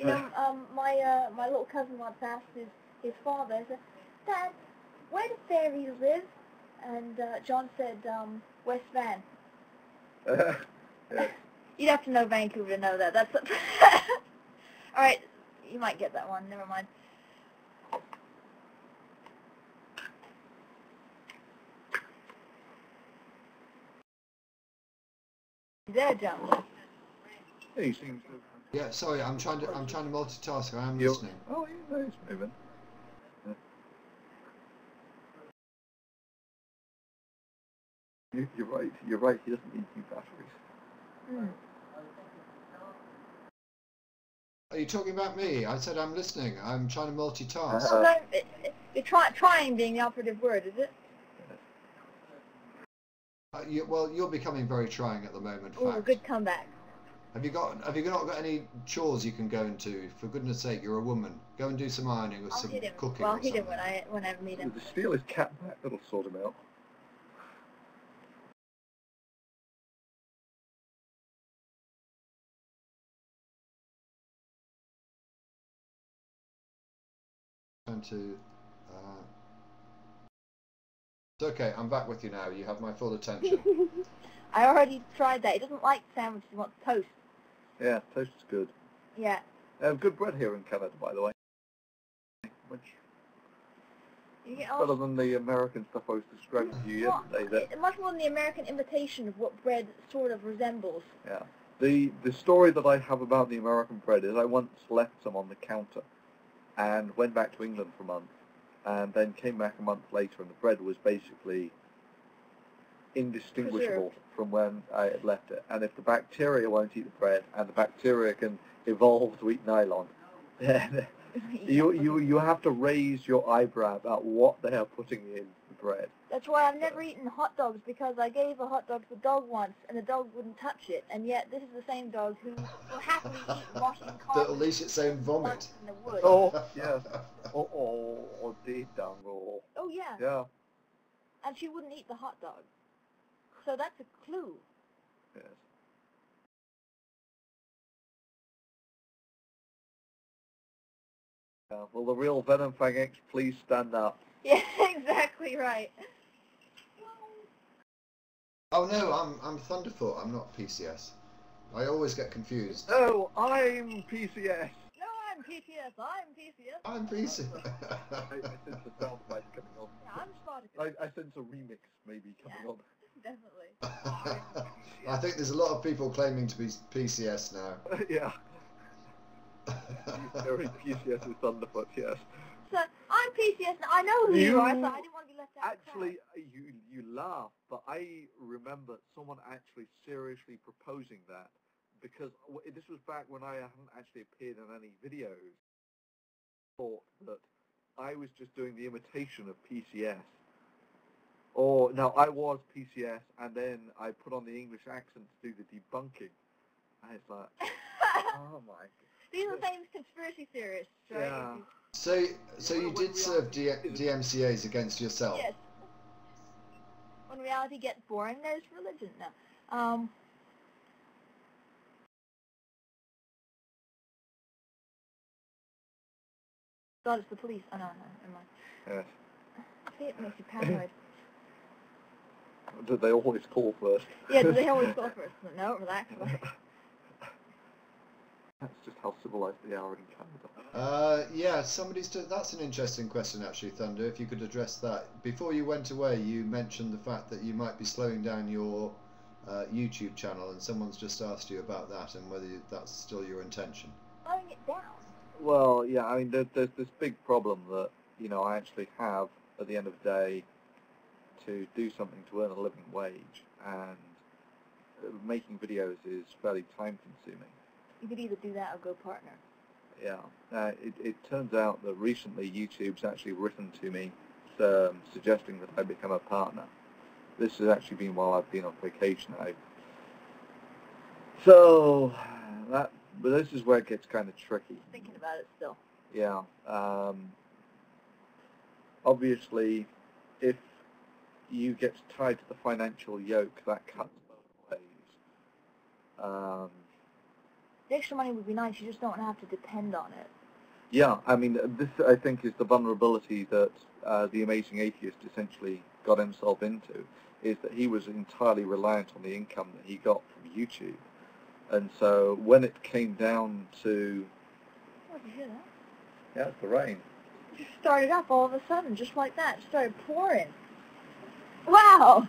You know, my little cousin once asked his father, he said, "Dad, where do fairies live?" And John said, "West Van." Yeah. You'd have to know Vancouver to know that. That's all right. You might get that one. Never mind. There, John. He seems to. Yeah, sorry, I'm trying to multitask. I am listening. Oh, you know he's moving. Yeah. You're right. You're right. He doesn't need new batteries. Mm. Are you talking about me? I said I'm listening. I'm trying to multitask. You're trying being the operative word, is it? Well, you're becoming very trying at the moment. Oh, good comeback. Have you not got any chores you can go into? For goodness sake, you're a woman. Go and do some ironing or some cooking. Well, I'll hit him when I meet him. Just steal his cat back. That'll sort him out. It's okay, I'm back with you now. You have my full attention. I already tried that. He doesn't like sandwiches. He wants toast. Yeah, toast is good. Yeah. Good bread here in Canada, by the way. Which better than the American stuff I was describing to you yesterday. Much more than the American imitation of what bread sort of resembles. Yeah. The story that I have about the American bread is I once left some on the counter and went back to England for a month and then came back a month later and the bread was basically indistinguishable from when I had left it. And if the bacteria won't eat the bread and the bacteria can evolve to eat nylon, then you have to raise your eyebrow about what they are putting in the bread. That's why I've never eaten hot dogs, because I gave a hot dog to the dog once and the dog wouldn't touch it, and yet this is the same dog who will happily eat rotten carpet. At least it's saying vomit. In the woods. Oh, yes. Oh, dear damn roll. Oh, yeah. Yeah. And she wouldn't eat the hot dog. So that's a clue. Yes. Will the real Venom Fang X please stand up? Yeah, exactly right. Oh no, I'm Thunderfoot. I'm not PCS. I always get confused. No, I'm PCS. No, I'm PCS. I'm PCS. I'm PCS. I sense a sound bite coming on. Yeah, I'm Spartacus. I sense a remix maybe coming on. Definitely. I think there's a lot of people claiming to be PCS now. Yeah. Very PCS is Thunderfoot, yes. So, I'm PCS now. I know who you are, so I didn't want to be left out. Actually, you laugh, but I remember someone actually seriously proposing that, because this was back when I hadn't actually appeared in any videos. Thought that I was just doing the imitation of PCS. Or, no, I was PCS, and then I put on the English accent to do the debunking. And it's like, oh my God. These are the same conspiracy theorists, right? Yeah. So you did serve DMCAs against yourself? Yes. When reality gets boring, there's religion now. God, it's the police. Oh, no, never mind. Yes. See, it makes you paranoid. Do they always call first? Yeah, do they always call first? No, relax. That's just how civilized they are in Canada. Yeah, that's an interesting question actually, Thunder, if you could address that. Before you went away, you mentioned the fact that you might be slowing down your YouTube channel, and someone's just asked you about that and whether that's still your intention. Slowing it down? Well, yeah, I mean, there's this big problem that, you know, I actually have at the end of the day to do something to earn a living wage, and making videos is fairly time consuming. You could either do that or go partner. Yeah. It turns out that recently YouTube's actually written to me suggesting that I become a partner. This has actually been while I've been on vacation. But this is where it gets kind of tricky. Thinking about it still. Yeah. Obviously, if you get tied to the financial yoke, that cuts both ways. The extra money would be nice. You just don't have to depend on it. Yeah, I mean, this, I think, is the vulnerability that the Amazing Atheist essentially got himself into, is that he was entirely reliant on the income that he got from YouTube. And so when it came down to... Oh, did you hear that? Yeah, it's the rain. It just started up all of a sudden, just like that. It started pouring. Wow!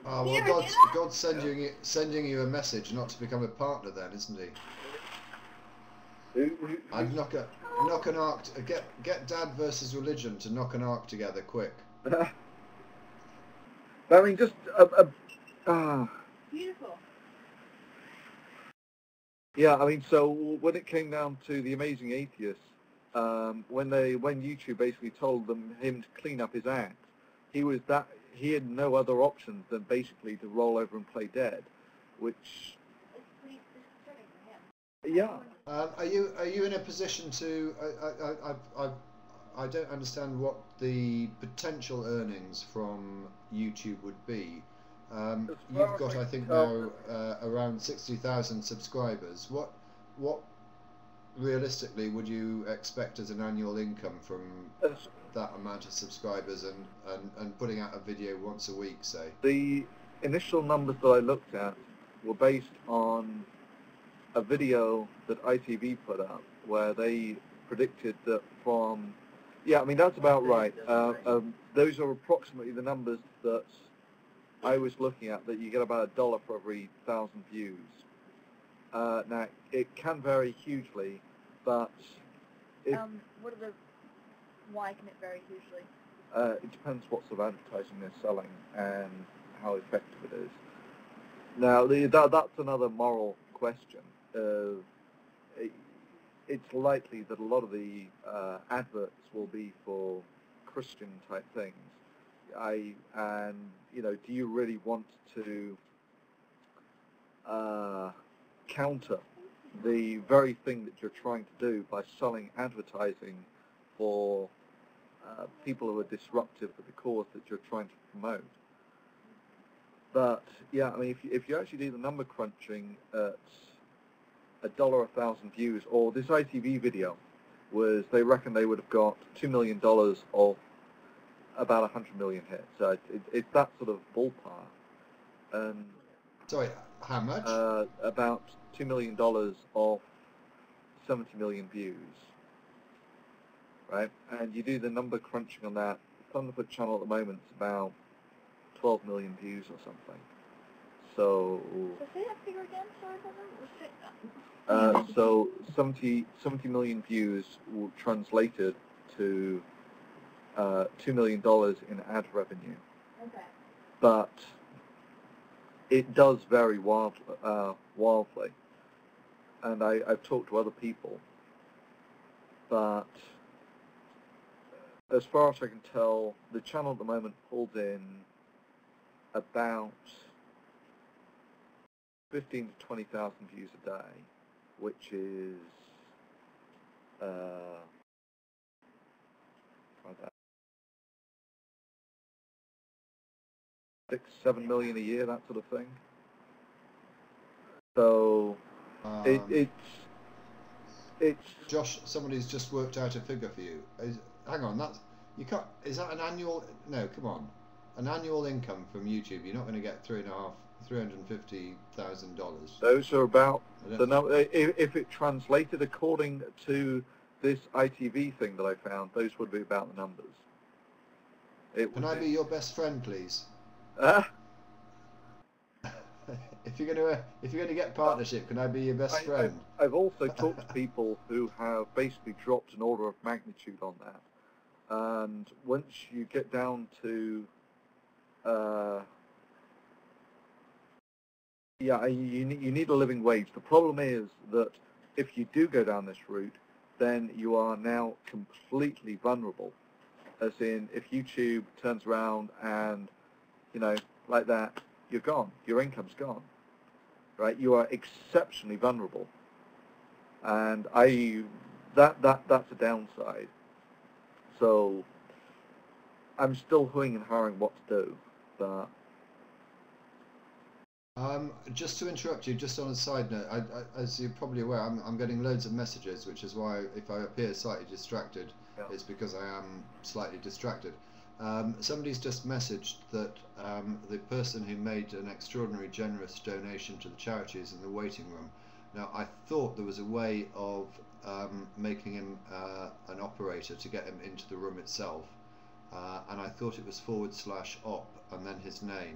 Oh, You well, ever do that? God's sending you a message not to become a partner then, isn't he? I'd knock an arc. Get Dad versus Religion to knock an arc together quick. I mean, just Beautiful. yeah. I mean, so when it came down to the Amazing Atheist, when YouTube basically told him to clean up his act, he had no other options than basically to roll over and play dead, which yeah. Are you in a position to? I don't understand what the potential earnings from YouTube would be. You've got, I think, now around 60,000 subscribers. What realistically would you expect as an annual income from that amount of subscribers and putting out a video once a week, say? The initial numbers that I looked at were based on a video that ITV put up where they predicted that from... Yeah, I mean, that's about right. Those are approximately the numbers that I was looking at, that you get about $1 for every 1,000 views. Now, it can vary hugely, but... Why can it vary hugely? It depends what sort of advertising they're selling and how effective it is. Now, that's another moral question. It's likely that a lot of the adverts will be for Christian type things. Do you really want to counter the very thing that you're trying to do by selling advertising for people who are disruptive of the cause that you're trying to promote? But yeah, I mean, if you actually do the number crunching at $1 a 1,000 views, or this ITV video they reckon they would have got $2 million of about 100 million hits. So it's that sort of ballpark. Sorry, how much? About $2 million of 70 million views. Right, and you do the number crunching on that. Thunderf00t channel at the moment is about 12 million views or something. So say that figure again, sorry. So 70 million views translated to $2 million in ad revenue. Okay. But it does vary wildly. And I've talked to other people, but as far as I can tell, the channel at the moment pulls in about 15 to 20,000 views a day, which is $6-7 million a year, that sort of thing. So it's Josh, somebody's just worked out a figure for you. Hang on, you can't. Is that an annual? No, come on. An annual income from YouTube. You're not going to get $350,000. Those are about the number. If it translated according to this ITV thing that I found, those would be about the numbers. Can I be your best friend, please? If you're going to get partnership, can I be your best friend? I've also talked to people who have basically dropped an order of magnitude on that, and once you get down to you need a living wage. The problem is that if you do go down this route, then you are now completely vulnerable. As in, if YouTube turns around and, like that, you're gone. Your income's gone. Right? You are exceptionally vulnerable. And that's a downside. So I'm still hooing and hawing what to do, but Just to interrupt you, just on a side note, as you're probably aware, I'm getting loads of messages, which is why if I appear slightly distracted, Yeah. it's because I am slightly distracted. Somebody's just messaged that the person who made an extraordinary generous donation to the charity is in the waiting room. Now, I thought there was a way of making him an operator to get him into the room itself, and I thought it was /op and then his name.